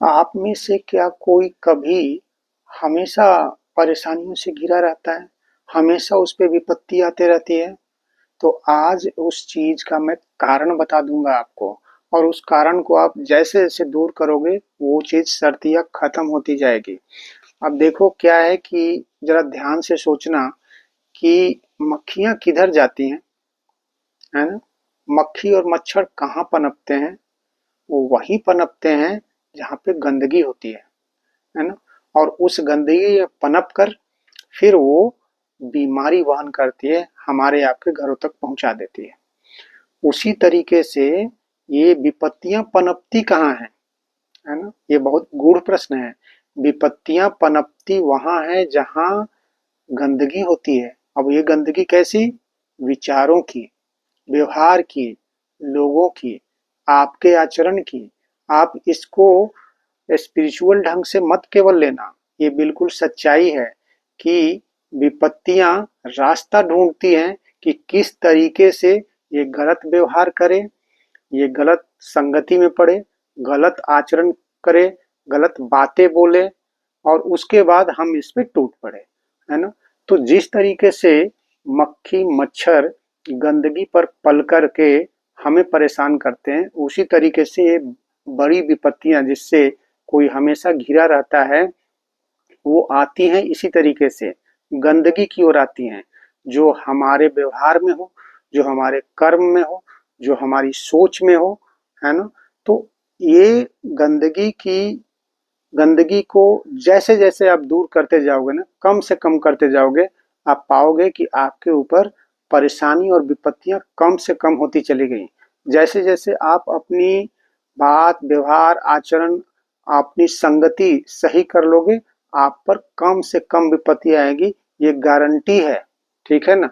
आप में से क्या कोई कभी हमेशा परेशानियों से घिरा रहता है? हमेशा उस पे विपत्ति आते रहती है? तो आज उस चीज का मैं कारण बता दूंगा आपको, और उस कारण को आप जैसे जैसे दूर करोगे वो चीज शर्तिया खत्म होती जाएगी। अब देखो क्या है कि जरा ध्यान से सोचना कि मक्खियां किधर जाती हैं, है ना? मक्खी और मच्छर कहाँ पनपते हैं? वो वहीं पनपते हैं जहाँ पे गंदगी होती है ना? और उस गंदगी में पनप कर फिर वो बीमारी वहन करती है, हमारे आपके घरों तक पहुंचा देती है। उसी तरीके से ये विपत्तियां पनपती कहाँ हैं, है ना? ये बहुत गूढ़ प्रश्न है। विपत्तियां पनपती वहां है जहां गंदगी होती है। अब ये गंदगी कैसी? विचारों की, व्यवहार की, लोगों की, आपके आचरण की। आप इसको स्पिरिचुअल ढंग से मत केवल लेना, ये बिल्कुल सच्चाई है कि विपत्तियां रास्ता ढूंढती हैं कि किस तरीके से ये गलत व्यवहार करे, ये गलत संगति में पड़े, गलत आचरण करे, गलत बातें बोले, और उसके बाद हम इस पे टूट पड़े, है ना? तो जिस तरीके से मक्खी मच्छर गंदगी पर पल करके हमें परेशान करते हैं, उसी तरीके से ये बड़ी विपत्तियां जिससे कोई हमेशा घिरा रहता है, वो आती हैं इसी तरीके से, गंदगी की ओर आती हैं। जो हमारे व्यवहार में हो, जो हमारे कर्म में हो, जो हमारी सोच में हो, है ना? तो ये गंदगी को जैसे जैसे आप दूर करते जाओगे ना, कम से कम करते जाओगे, आप पाओगे कि आपके ऊपर परेशानी और विपत्तियां कम से कम होती चली गई। जैसे जैसे आप अपनी बात व्यवहार आचरण, अपनी संगति सही कर लोगे, आप पर कम से कम विपत्ति आएगी, ये गारंटी है। ठीक है ना?